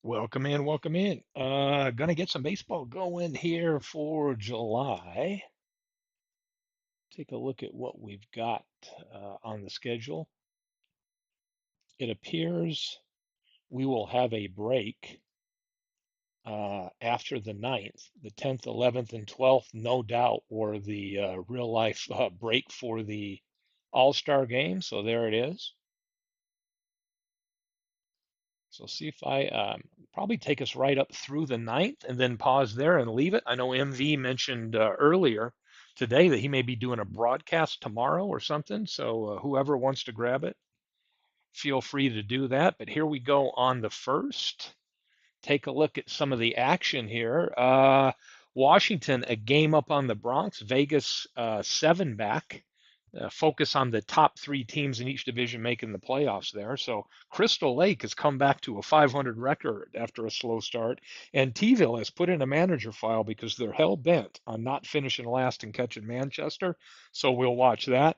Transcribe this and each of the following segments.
Welcome in, welcome in. Gonna get some baseball going here for July. Take a look at what we've got on the schedule. It appears we will have a break after the 9th. The 10th, 11th, and 12th, no doubt, were the real life break for the All-Star game. So there it is. So see if I probably take us right up through the 9th and then pause there and leave it. I know MV mentioned earlier today that he may be doing a broadcast tomorrow or something. So whoever wants to grab it, feel free to do that. But here we go on the 1st. Take a look at some of the action here. Washington, a game up on the Bronx. Vegas, 7 back. Focus on the top 3 teams in each division making the playoffs there. So Crystal Lake has come back to a 500 record after a slow start, and Tville has put in a manager file because they're hell bent on not finishing last and catching Manchester. So we'll watch that.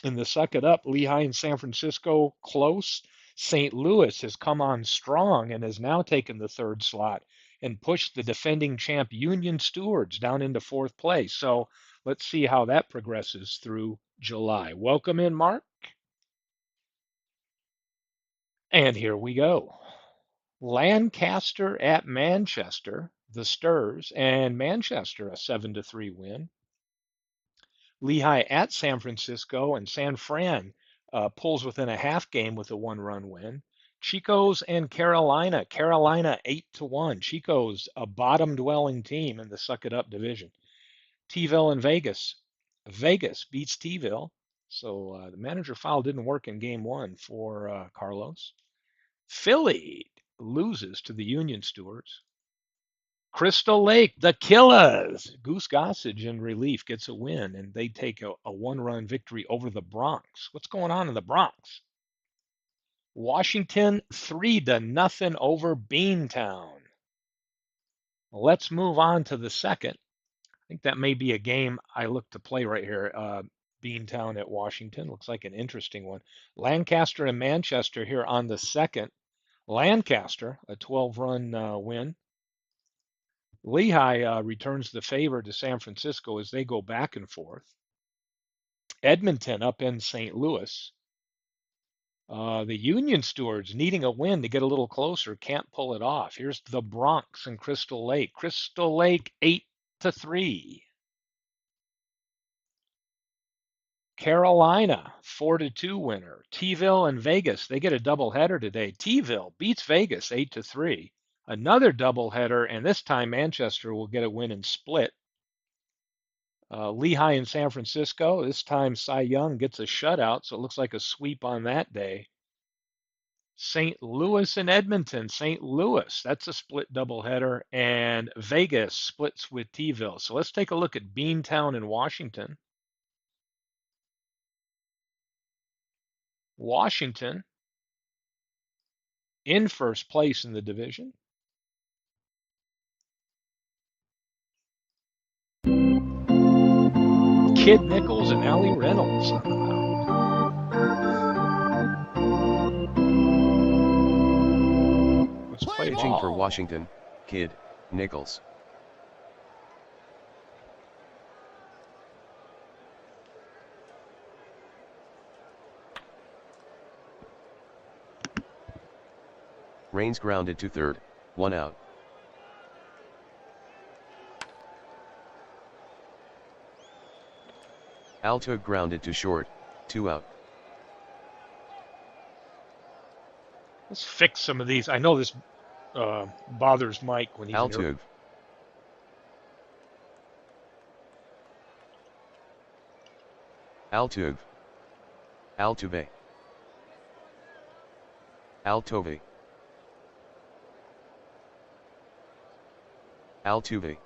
In the suck it up, Lehigh and San Francisco close. St. Louis has come on strong and has now taken the 3rd slot and pushed the defending champ Union Stewards down into 4th place. So let's see how that progresses through July. Welcome in, Mark. And here we go. Lancaster at Manchester, the Stirs, and Manchester a 7-3 win. Lehigh at San Francisco, and San Fran pulls within a half game with a 1-run win. Chico's and Carolina. Carolina 8-1. Chico's a bottom dwelling team in the Suck It Up division. Tville and Vegas. Vegas beats Tville. So the manager foul didn't work in game 1 for Carlos. Philly loses to the Union Stewards. Crystal Lake, the Killers. Goose Gossage in relief gets a win, and they take a 1-run victory over the Bronx. What's going on in the Bronx? Washington 3-0 over Beantown. Let's move on to the 2nd. I think that may be a game I look to play right here. Beantown at Washington looks like an interesting one. Lancaster and Manchester here on the 2nd. Lancaster, a 12-run win. Lehigh returns the favor to San Francisco as they go back and forth. Edmonton up in St. Louis. The Union Stewards needing a win to get a little closer, can't pull it off. Here's the Bronx and Crystal Lake. Crystal Lake 8-3. Carolina 4-2 winner. Tville and Vegas, they get a doubleheader today. Tville beats Vegas 8-3. Another doubleheader, and this time Manchester will get a win and split. Lehigh and San Francisco, this time Cy Young gets a shutout, so it looks like a sweep on that day. St. Louis and Edmonton. St. Louis, that's a split doubleheader, and Vegas splits with Tville. So let's take a look at Beantown and Washington. Washington in first place in the division. Kid Nichols and Allie Reynolds on the mound. Let's play Pitching ball. for Washington, Kid Nichols. Rains grounded to 3rd, 1 out. Altug grounded to short, 2 out. Let's fix some of these. I know this bothers Mike when he's Altug. Altug. Altuve. Altove. Altuve.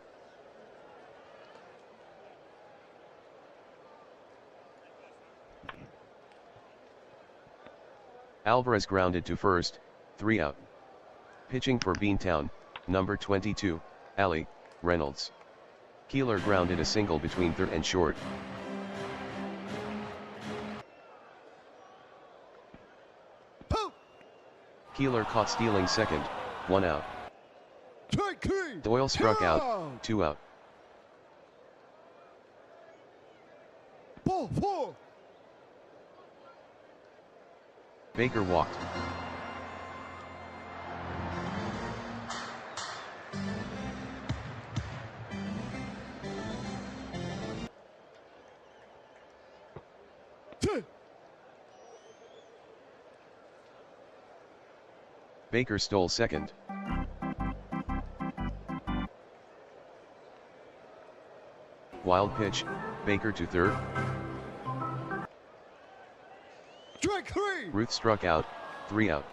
Alvarez grounded to first, 3 out. Pitching for Beantown, number 22, Allie Reynolds. Keeler grounded a single between third and short. Keeler caught stealing second, 1 out. Doyle struck out, 2 out. Ball 4. Baker walked. Baker stole second. Wild pitch, Baker to third. Strike 3. Ruth struck out, 3 out.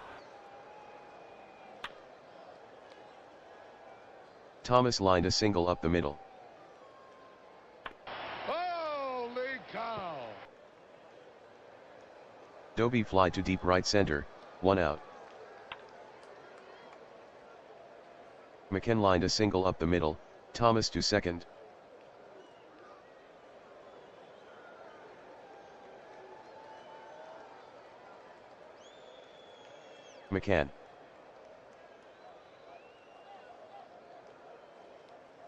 Thomas lined a single up the middle. Holy cow. Doby fly to deep right center, 1 out. McKen lined a single up the middle, Thomas to second. McCann.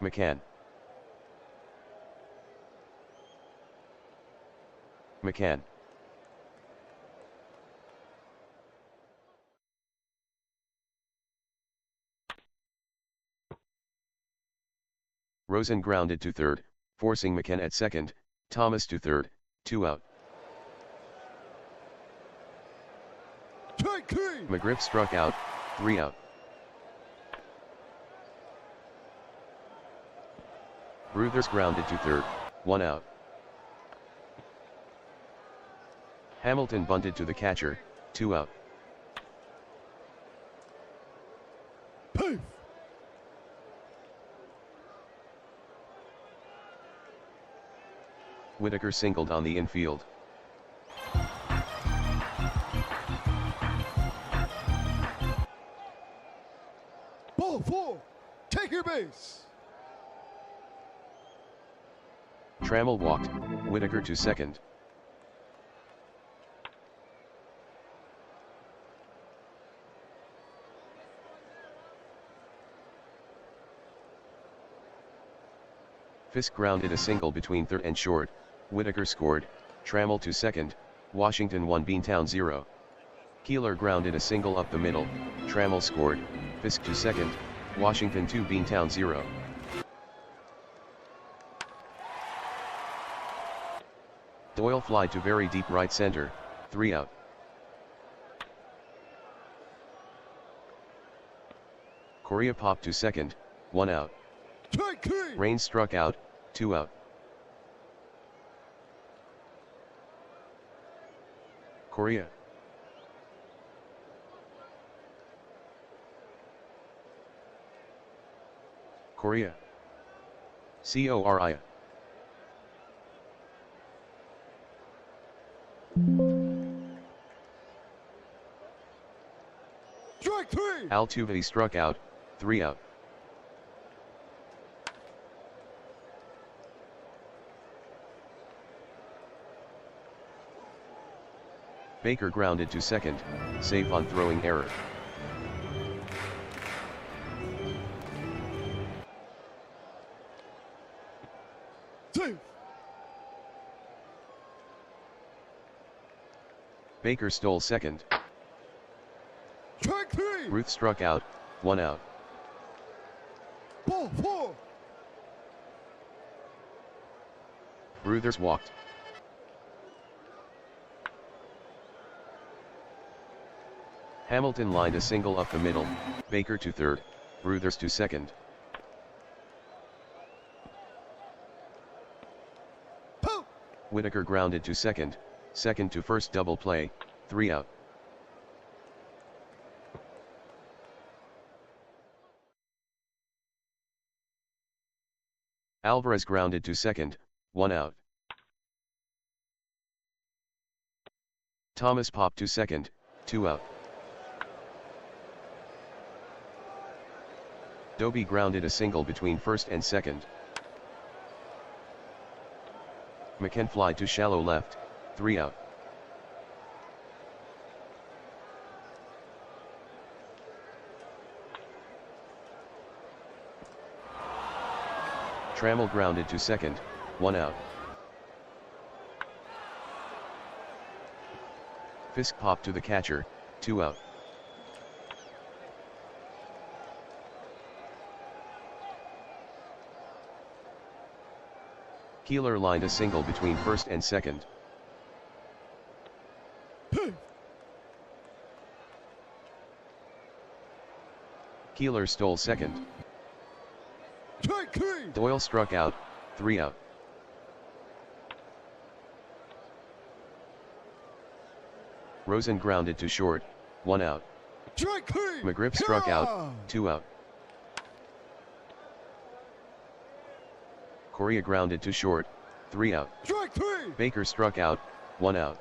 McCann. McCann. Rosen grounded to third, forcing McCann at second, Thomas to third, 2 out. McGriff struck out, 3 out. Bruthers grounded to third, 1 out. Hamilton bunted to the catcher, 2 out. Poof. Whitaker singled on the infield. Ball 4. Take your base. Trammell walked, Whitaker to second. Fisk grounded a single between third and short, Whitaker scored, Trammell to second, Washington 1 Beantown 0. Keeler grounded a single up the middle, Trammell scored, Fisk to second, Washington 2 Beantown 0. Doyle fly to very deep right center, 3 out. Correa popped to second, 1 out. Raines struck out, 2 out. Correa. Correa. Coria. Strike 3. Altuve struck out, 3 out. Baker grounded to second, safe on throwing error. Safe. Baker stole second. Strike 3. Ruth struck out, 1 out. Ball 4. Bruthers walked. Hamilton lined a single up the middle, Baker to third, Bruthers to second. Poop. Whitaker grounded to second, second to first double play, 3 out. Alvarez grounded to second, 1 out. Thomas popped to second, 2 out. Doby grounded a single between first and second. McKen fly to shallow left, 3 out. Trammell grounded to second, 1 out. Fisk popped to the catcher, 2 out. Keeler lined a single between first and second. Keeler stole second. Strike 3. Doyle struck out, 3 out. Rosen grounded to short, 1 out. Strike 3. McGriff struck out, 2 out. Correa grounded to short, 3 out. Strike 3. Baker struck out, 1 out.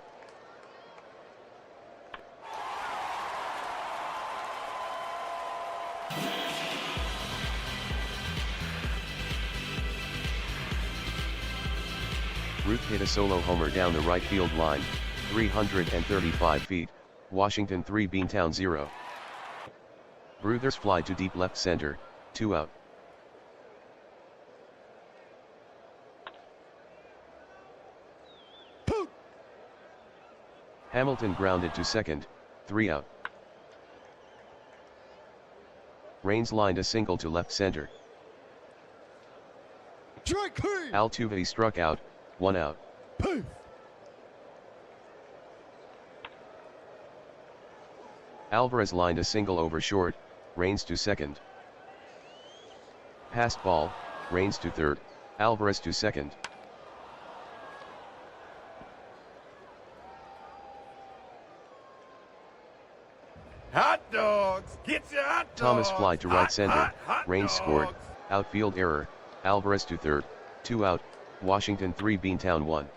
Ruth hit a solo homer down the right field line, 335 feet, Washington 3 Beantown 0. Bruthers fly to deep left center, 2 out. Hamilton grounded to second, 3 out. Raines lined a single to left center. Strike 3. Altuve struck out, 1 out. Poof. Alvarez lined a single over short, Raines to second. Passed ball, Raines to third, Alvarez to second. Hot dogs! Get your hot dogs! Thomas fly to right center, Raines dogs. scored, outfield error, Alvarez to third, 2 out, Washington 3 Beantown 1.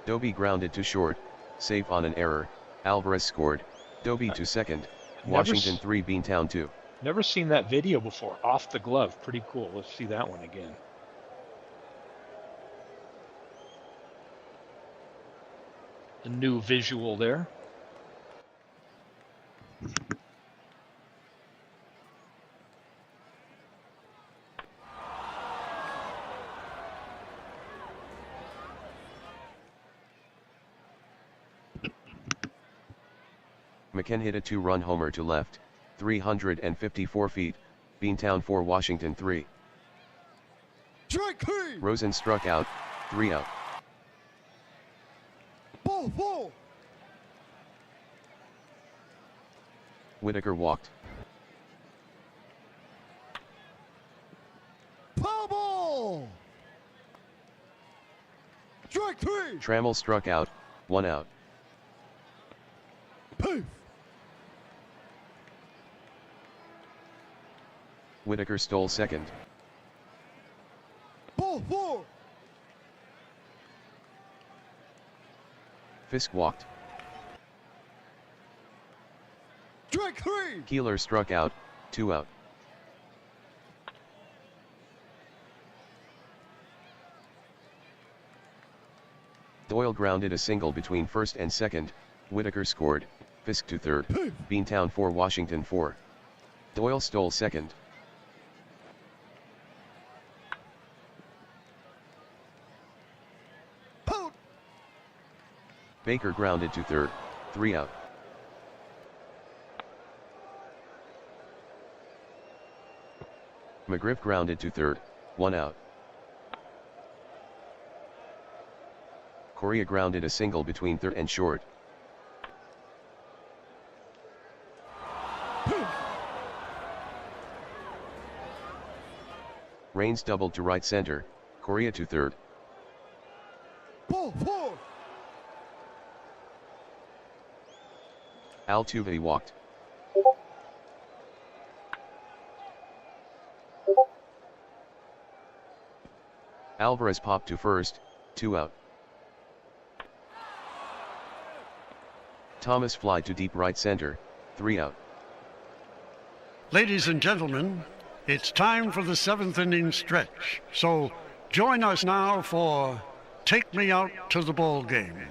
Doby grounded to short, safe on an error, Alvarez scored, Doby to second, Washington 3 Beantown 2. Never seen that video before. Off the glove. Pretty cool. Let's see that one again. A new visual there. McKen hit a 2-run homer to left, 354 feet, Beantown 4 Washington 3. Strike 3. Rosen struck out, 3 out. Ball 4. Whitaker walked. Foul ball. Strike 3. Trammell struck out, 1 out. Poof. Whitaker stole second. Ball 4. Fisk walked. Strike 3. Keeler struck out, 2 out. Doyle grounded a single between first and second, Whitaker scored, Fisk to third, Beantown 4 Washington 4. Doyle stole second. Out. Baker grounded to third, 3 out. McGriff grounded to third, 1 out. Correa grounded a single between third and short. Raines doubled to right center, Correa to third. Ball 4. Altuve walked. Alvarez popped to first, 2 out. Thomas fly to deep right center, 3 out. Ladies and gentlemen, it's time for the 7th inning stretch. So join us now for Take Me Out to the Ball Game.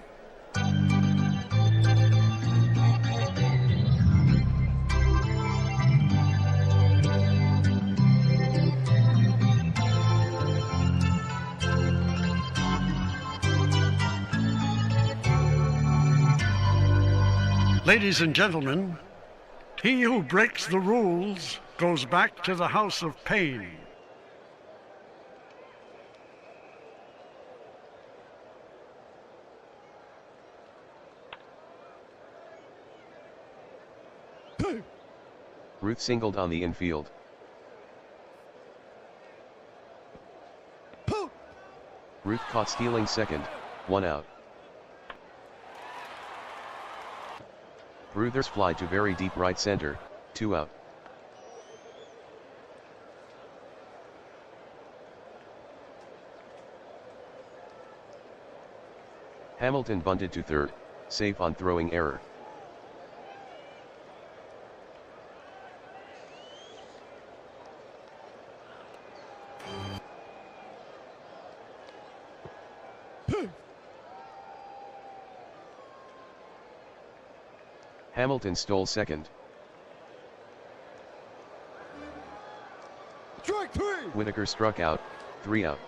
Ladies and gentlemen, he who breaks the rules goes back to the house of pain. Ruth singled on the infield. Ruth caught stealing second, 1 out. Bruthers fly to very deep right center, 2 out. Hamilton bunted to third, safe on throwing error. Hamilton stole second. Strike 3. Whitaker struck out, 3 out.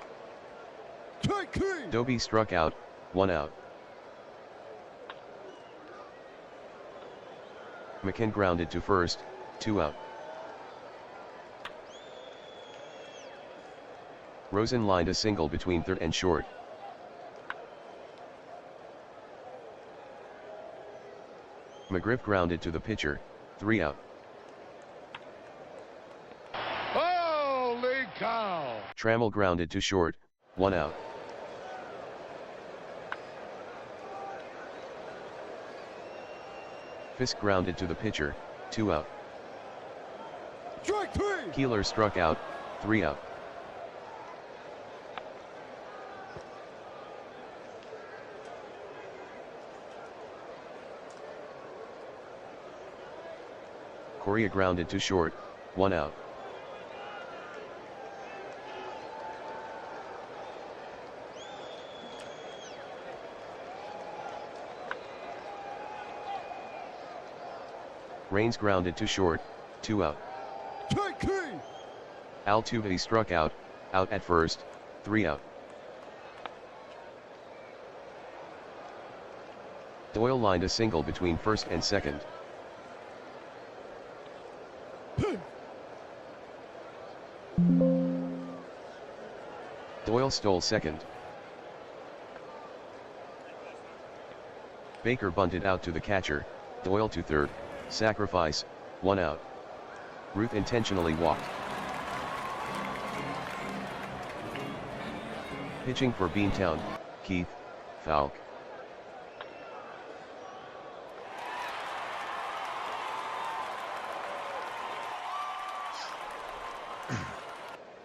Strike 3. Doby struck out, 1 out. McKinn grounded to first, 2 out. Rosen lined a single between third and short. McGriff grounded to the pitcher, 3 out. Holy cow! Trammell grounded to short, 1 out. Fisk grounded to the pitcher, 2 out. Strike 3. Keeler struck out, 3 out. Correa grounded to short, 1 out. Raines grounded to short, 2 out. Strike 3. Altuve struck out at first, 3 out. Doyle lined a single between first and second. Doyle stole second. Baker bunted out to the catcher, Doyle to third, sacrifice, 1 out. Ruth intentionally walked. Pitching for Beantown, Keith Falk.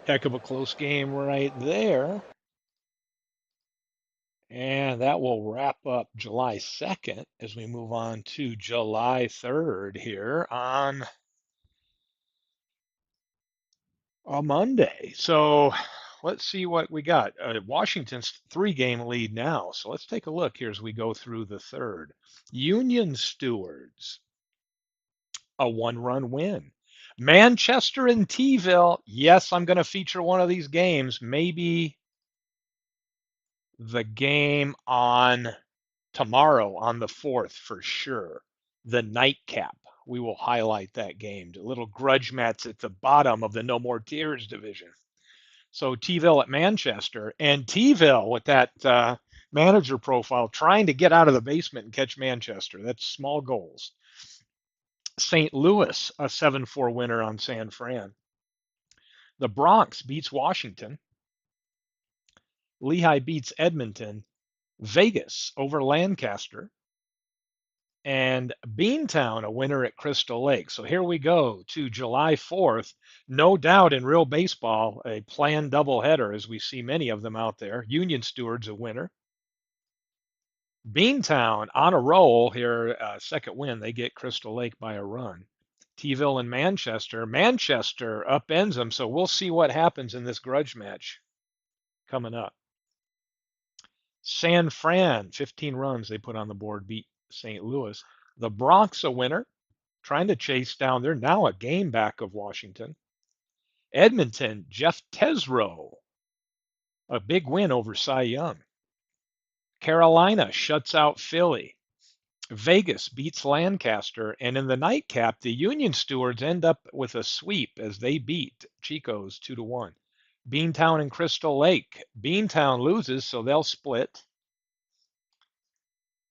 Heck of a close game right there. And that will wrap up July 2nd as we move on to July 3rd here on a Monday. So let's see what we got. Washington's 3-game lead now. So let's take a look here as we go through the third. Union Stewards, a 1-run win. Manchester and T-ville. Yes, I'm going to feature one of these games. Maybe the game on tomorrow on the 4th for sure. The nightcap. We will highlight that game. The little grudge match at the bottom of the No More Tears division. So T-ville at Manchester, and T-ville with that manager profile trying to get out of the basement and catch Manchester. That's small goals. St. Louis, a 7-4 winner on San Fran. The Bronx beats Washington. Lehigh beats Edmonton. Vegas over Lancaster. And Beantown, a winner at Crystal Lake. So here we go to July 4th. No doubt in real baseball, a planned doubleheader, as we see many of them out there. Union Stewards, a winner. Beantown on a roll here, second win. They get Crystal Lake by a run. T-ville and Manchester. Manchester upends them, so we'll see what happens in this grudge match coming up. San Fran, 15 runs they put on the board, beat St. Louis. The Bronx, a winner, trying to chase down. They're now a game back of Washington. Edmonton, Jeff Tesreau, a big win over Cy Young. Carolina shuts out Philly. Vegas beats Lancaster, and in the nightcap, the Union Stewards end up with a sweep as they beat Chico's 2-1. Beantown and Crystal Lake. Beantown loses, so they'll split.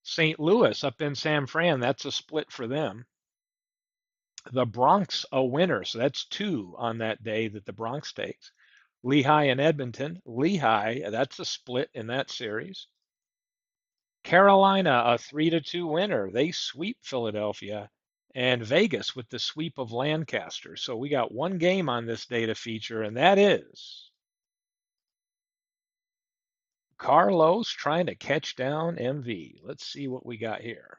St. Louis up in San Fran, that's a split for them. The Bronx a winner, so that's two on that day that the Bronx takes. Lehigh and Edmonton. Lehigh, that's a split in that series. Carolina, a 3-2 winner. They sweep Philadelphia. And Vegas with the sweep of Lancaster. So we got one game on this day to feature, and that is Carlos trying to catch down MV. Let's see what we got here.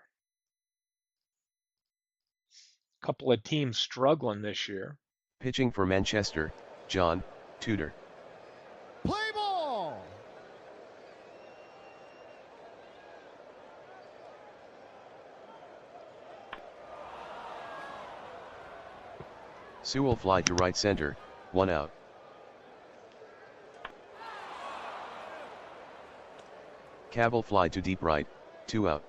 A couple of teams struggling this year. Pitching for Manchester, John Tudor. Play ball. Sewell fly to right center, 1 out. Cabell fly to deep right, 2 out.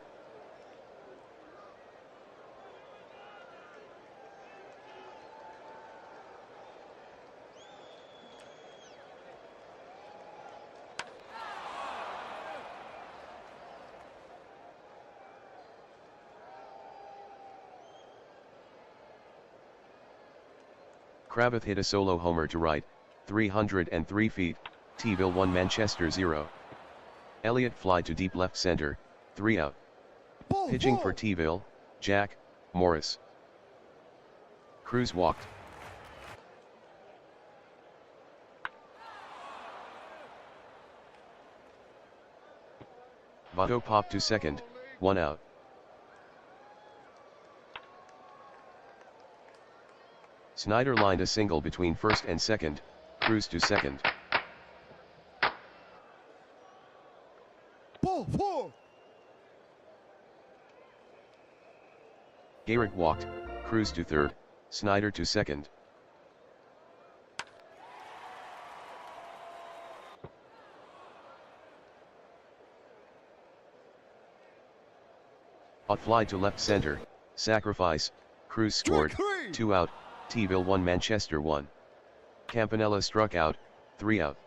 Cravath hit a solo homer to right, 303 feet, T-ville 1 Manchester 0. Elliott fly to deep left center, 3 out. Pitching for T-ville, Jack Morris. Cruz walked. Votto popped to second, 1 out. Snyder lined a single between first and second, Cruz to second. Ball four. Garrett walked, Cruz to third, Snyder to second. Ott fly to left center, sacrifice, Cruz scored, 2 out, T-ville 1 Manchester 1. Campanella struck out, 3 out.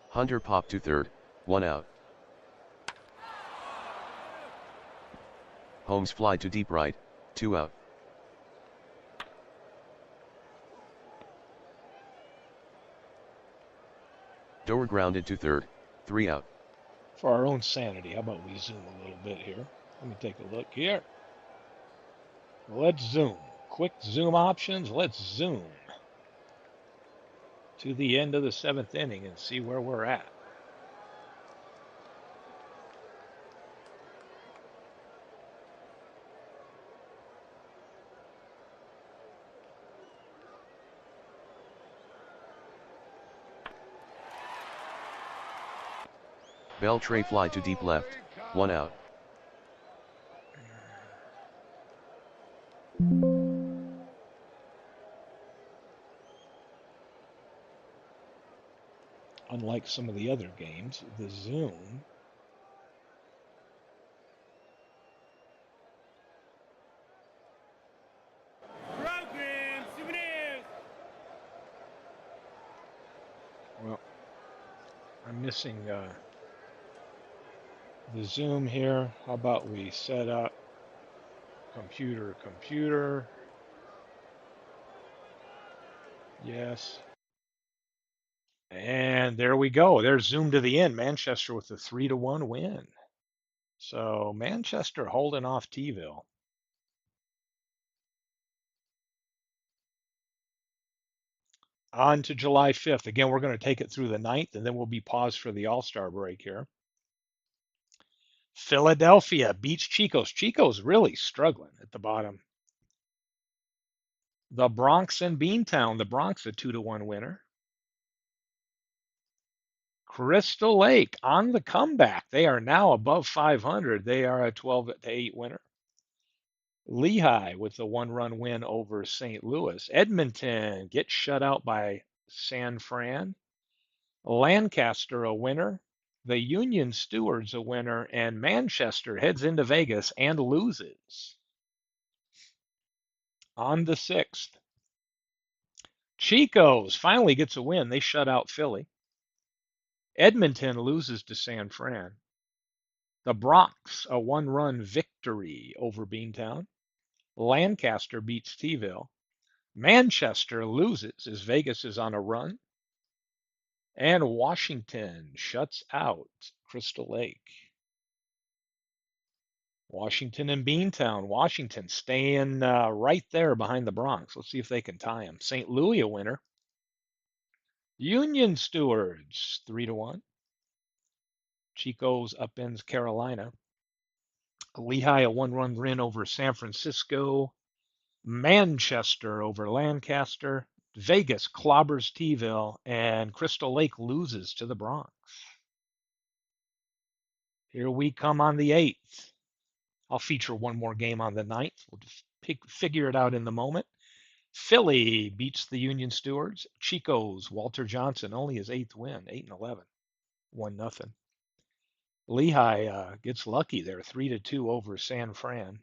Hunter popped to third, 1 out. Holmes fly to deep right, 2 out. Doer grounded to third, 3 out. For our own sanity, how about we zoom a little bit here? Let me take a look here. Let's zoom. Quick zoom options. Let's zoom to the end of the 7th inning and see where we're at. Beltre fly to deep left, 1 out. Unlike some of the other games, the zoom Program souvenirs. well, I'm missing the zoom here. How about we set up computer. Yes. And there we go. There's zoom to the end. Manchester with a 3-1 win. So Manchester holding off T-ville. On to July 5th. Again, we're going to take it through the 9th, and then we'll be paused for the All-Star break here. Philadelphia beats Chico's. Chico's really struggling at the bottom. The Bronx and Beantown. The Bronx a 2-1 winner. Crystal Lake on the comeback. They are now above 500. They are a 12-8 winner. Lehigh with a 1-run win over St. Louis. Edmonton gets shut out by San Fran. Lancaster a winner. The Union Steward's a winner, and Manchester heads into Vegas and loses. On the 6th, Chico's finally gets a win. They shut out Philly. Edmonton loses to San Fran. The Bronx, a one-run victory over Beantown. Lancaster beats T-ville. Manchester loses as Vegas is on a run. And Washington shuts out Crystal Lake. Washington and Beantown. Washington staying right there behind the Bronx. Let's see if they can tie them. St. Louis a winner. Union Stewards 3-1. Chico's upends Carolina. Lehigh a one-run win over San Francisco. Manchester over Lancaster. Vegas clobbers T-ville, and Crystal Lake loses to the Bronx. Here we come on the 8th. I'll feature one more game on the 9th. We'll just figure it out in the moment. Philly beats the Union Stewards. Chico's Walter Johnson only his 8th win, 8-11, 1-0. Lehigh gets lucky there, 3-2 over San Fran.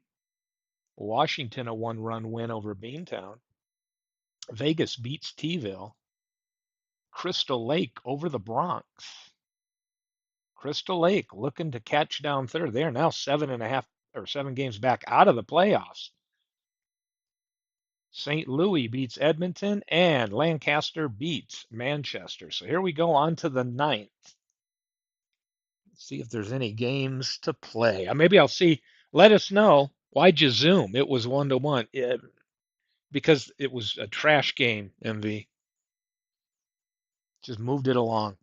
Washington a one-run win over Beantown. Vegas beats T-ville. Crystal Lake over the Bronx. Crystal Lake looking to catch down third. They are now 7 games back out of the playoffs. St. Louis beats Edmonton, and Lancaster beats Manchester. So here we go on to the 9th. Let's see if there's any games to play. Maybe I'll see. Let us know. Why'd you zoom? It was 1-1. Because it was a trash game, MV. Just moved it along.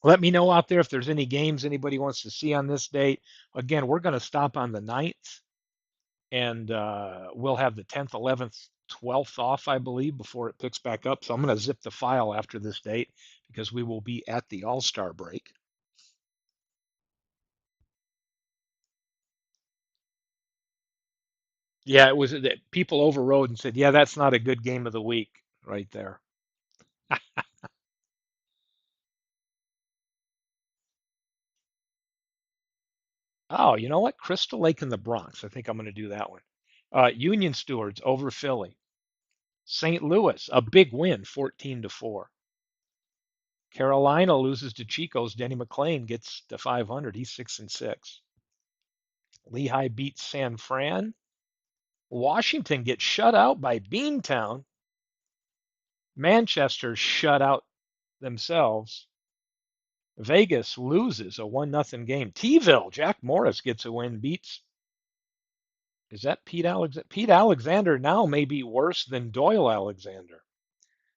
Let me know out there if there's any games anybody wants to see on this date. Again, we're going to stop on the 9th, and we'll have the 10th, 11th, 12th off, I believe, before it picks back up. So I'm going to zip the file after this date because we will be at the All-Star break. Yeah, it was that people overrode and said, yeah, that's not a good game of the week right there. Oh, you know what? Crystal Lake in the Bronx. I think I'm going to do that one. Union Stewards over Philly. St. Louis, a big win, 14-4. Carolina loses to Chico's. Denny McClain gets to 500. He's 6-6. Lehigh beats San Fran. Washington gets shut out by Beantown. Manchester shut out themselves. Vegas loses a 1-0 game. T-ville, Jack Morris gets a win, beats. Is that Pete Alexander? Pete Alexander now may be worse than Doyle Alexander.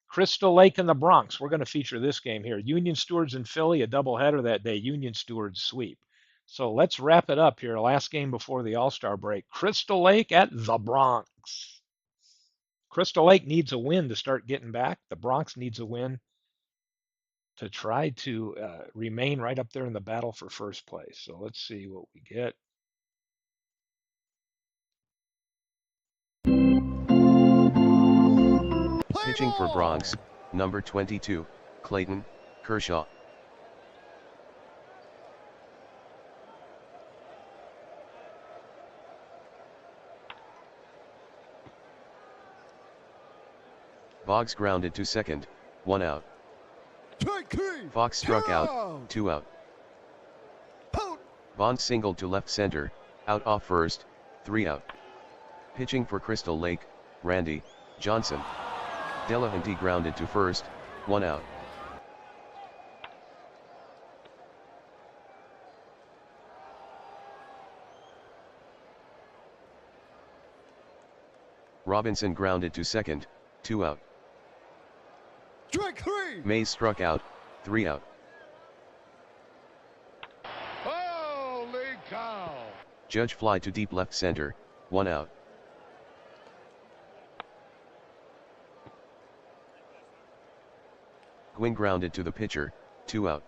Crystal Lake in the Bronx. We're going to feature this game here. Union Stewards in Philly, a doubleheader that day. Union Stewards sweep. So let's wrap it up here. Last game before the All-Star break. Crystal Lake at the Bronx. Crystal Lake needs a win to start getting back. The Bronx needs a win to try to remain right up there in the battle for first place. So let's see what we get. Pitching for Bronx, number 22, Clayton Kershaw. Boggs grounded to second, 1 out. Fox struck out, 2 out. Bond singled to left center, out off first, 3 out. Pitching for Crystal Lake, Randy Johnson. Delahanty grounded to first, 1 out. Robinson grounded to second, 2 out. Mays struck out, 3 out. Holy cow! Judge fly to deep left center, 1 out. Gwynn grounded to the pitcher, 2 out.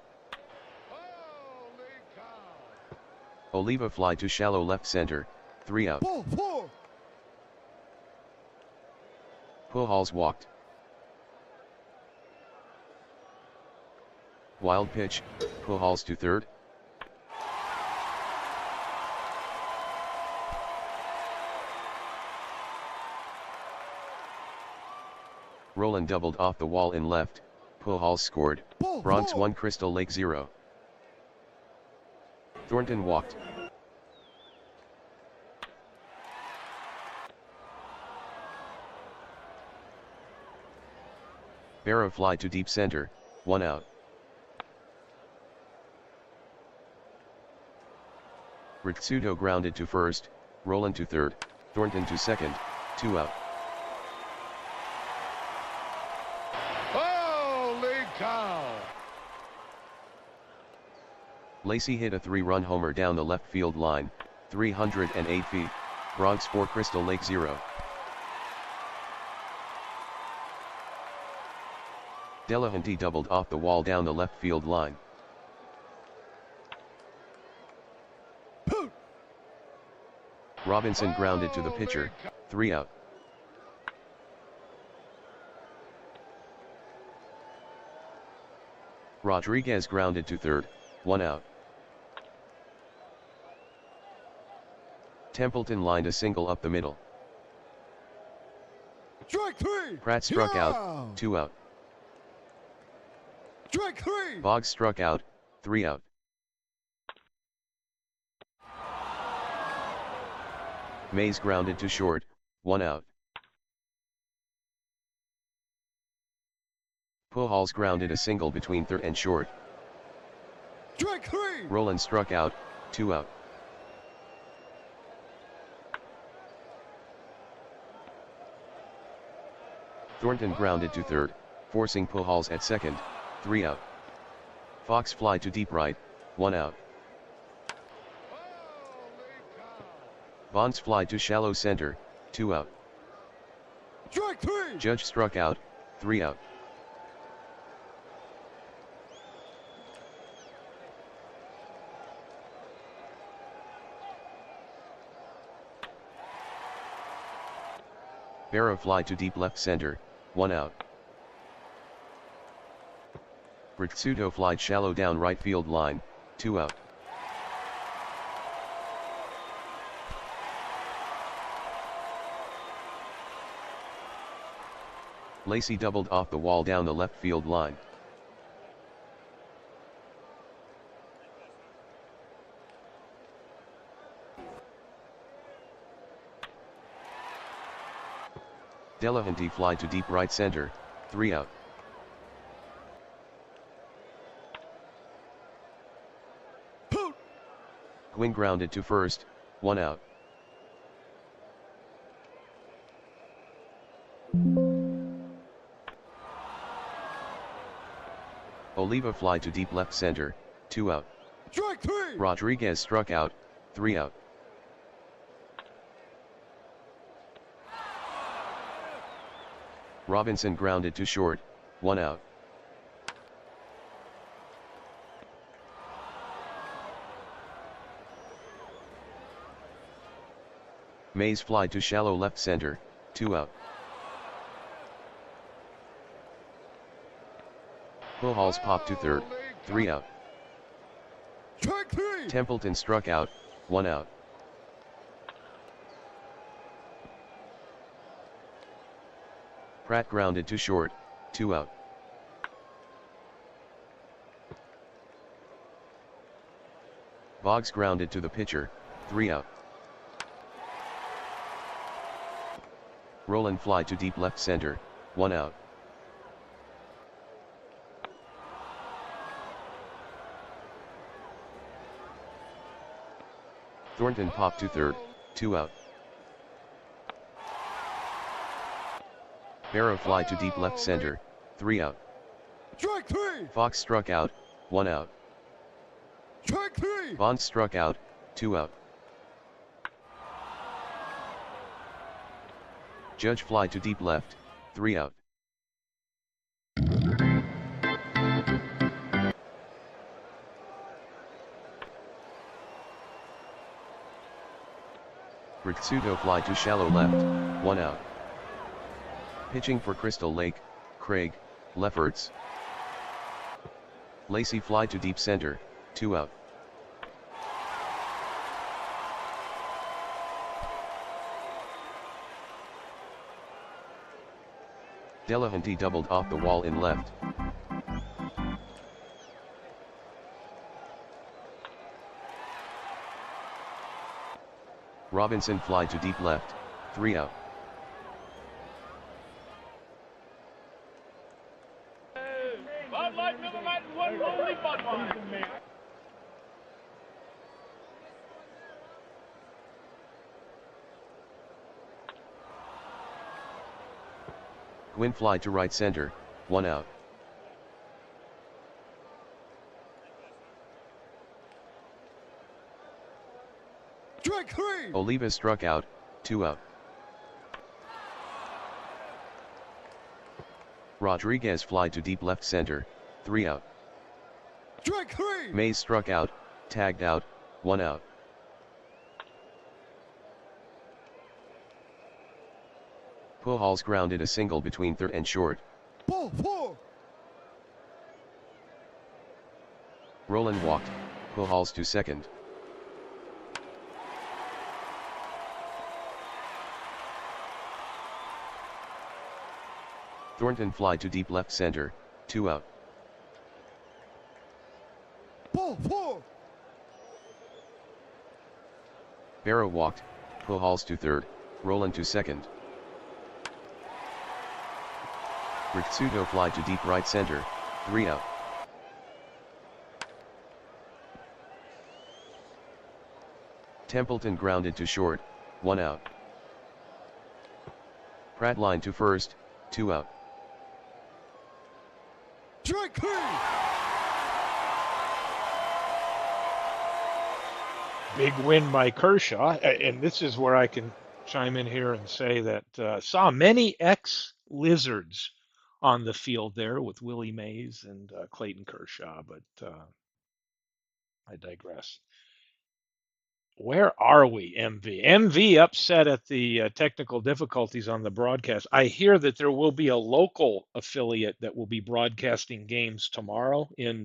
Holy cow! Oliva fly to shallow left center, 3 out. Pujols walked. Wild pitch, Pujols to third. Roland doubled off the wall in left, Pujols scored, Bronx 1 Crystal Lake 0. Thornton walked. Barrow fly to deep center, 1 out. Ritsudo grounded to first, Roland to third, Thornton to second, 2 out. Holy cow! Lacey hit a 3-run homer down the left field line, 308 feet, Bronx 4 Crystal Lake 0. Delahanty doubled off the wall down the left field line. Robinson grounded to the pitcher, 3 out. Rodriguez grounded to third, 1 out. Templeton lined a single up the middle. Strike 3. Pratt struck out, 2 out. Strike 3. Boggs struck out, 3 out. Mays grounded to short, 1 out. Pujols grounded a single between third and short. Strike 3. Roland struck out, 2 out. Thornton grounded to third, forcing Pujols at second, 3 out. Fox fly to deep right, 1 out. Bonds fly to shallow center, 2 out. Strike 3. Judge struck out, 3 out. Barrow fly to deep left center, 1 out. Ritsudo flied shallow down right field line, 2 out. Lacey doubled off the wall down the left field line. Delahanty fly to deep right center, 3 out. Gwynn grounded to first, 1 out. Oliva fly to deep left center, 2 out. Strike 3. Rodriguez struck out, 3 out. Robinson grounded to short, 1 out. Mays fly to shallow left center, 2 out. Pujols popped to third, 3 out. Strike 3. Templeton struck out, 1 out. Pratt grounded to short, 2 out. Boggs grounded to the pitcher, 3 out. Roland fly to deep left center, 1 out. Thornton popped to third, 2 out. Barrow fly to deep left center, 3 out. Strike 3. Fox struck out, 1 out. Strike 3. Bonds struck out, 2 out. Judge fly to deep left, 3 out. Ritsudo fly to shallow left, 1 out. Pitching for Crystal Lake, Craig Lefferts. Lacey fly to deep center, 2 out. Delahanty doubled off the wall in left. Robinson fly to deep left, 3 out. Gwynn fly to right center, 1 out. Strike 3. Oliva struck out, 2 out. Rodriguez fly to deep left center, 3 out. Strike 3. Mays struck out, tagged out, 1 out. Pujols grounded a single between third and short. Ball 4. Roland walked, Pujols to second. Thornton fly to deep left center, 2 out. Ball 4. Barrow walked, Pujols to third, Roland to second. Ritsuto fly to deep right center, 3 out. Templeton grounded to short, 1 out. Pratt line to first, 2 out. Strike 3. Big win by Kershaw, and this is where I can chime in here and say that saw many ex-Lizards on the field there with Willie Mays and Clayton Kershaw, but I digress. Where are we, MV? MV upset at the technical difficulties on the broadcast. I hear that there will be a local affiliate that will be broadcasting games tomorrow in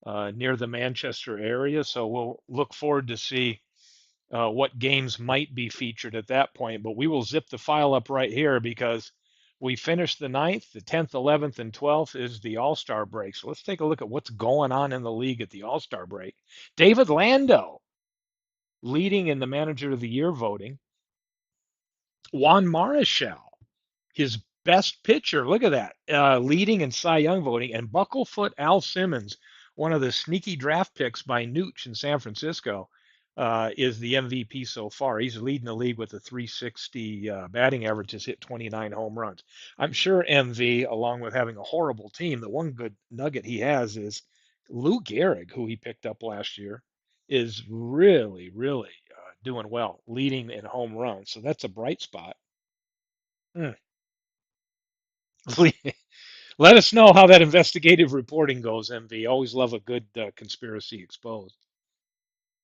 near the Manchester area, so we'll look forward to see what games might be featured at that point. But we will zip the file up right here because we finished the 9th, the 10th, 11th, and 12th is the All-Star break. So let's take a look at what's going on in the league at the All-Star break. David Lando leading in the Manager of the Year voting. Juan Marichal, his best pitcher, look at that, leading in Cy Young voting. And Bucklefoot Al Simmons, one of the sneaky draft picks by Nooch in San Francisco, is the MVP so far. He's leading the league with a 360 batting average, has hit 29 home runs. I'm sure MV, along with having a horrible team, the one good nugget he has is Lou Gehrig, who he picked up last year, is really, really doing well, leading in home runs. So that's a bright spot. Mm. Let us know how that investigative reporting goes, MV. Always love a good conspiracy exposed.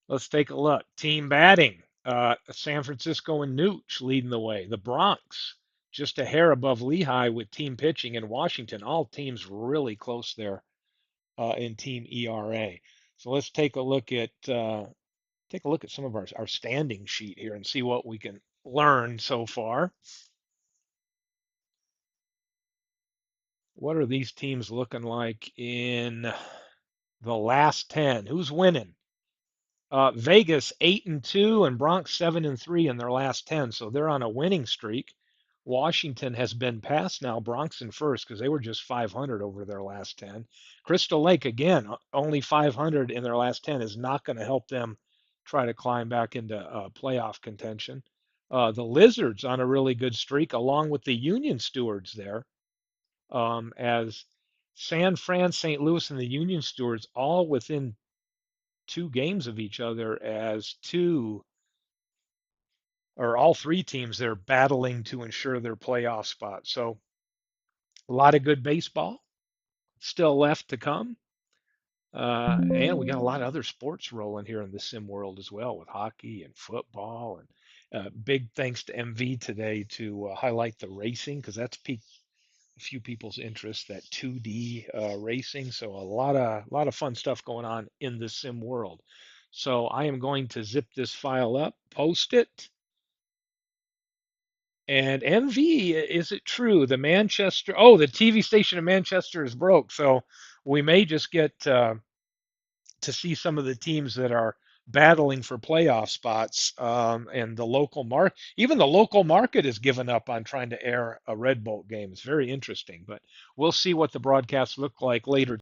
Let's take a look. Team batting. San Francisco and Nooch leading the way. The Bronx just a hair above Lehigh with team pitching, and Washington. All teams really close there in team ERA. So let's take a look at some of our standing sheet here and see what we can learn so far. What are these teams looking like in the last 10? Who's winning? Vegas 8-2 and Bronx 7-3 in their last 10, so they're on a winning streak. Washington has been past now Bronx in first because they were just 500 over their last 10. Crystal Lake again only 500 in their last 10 is not going to help them try to climb back into playoff contention. The Lizards on a really good streak along with the Union Stewards there, as San Fran, St. Louis, and the Union Stewards all within 2 games of each other, as two or all three teams they're battling to ensure their playoff spot. So a lot of good baseball still left to come. And we got a lot of other sports rolling here in the sim world as well, with hockey and football. And big thanks to MV today to highlight the racing because that's peak. few people's interest, that 2D racing. So a lot of fun stuff going on in the sim world. So I am going to zip this file up, post it. And MV, is it true? The TV station in Manchester is broke. So we may just get to see some of the teams that are battling for playoff spots, and even the local market has given up on trying to air a Red Bolt game. It's very interesting, but we'll see what the broadcasts look like later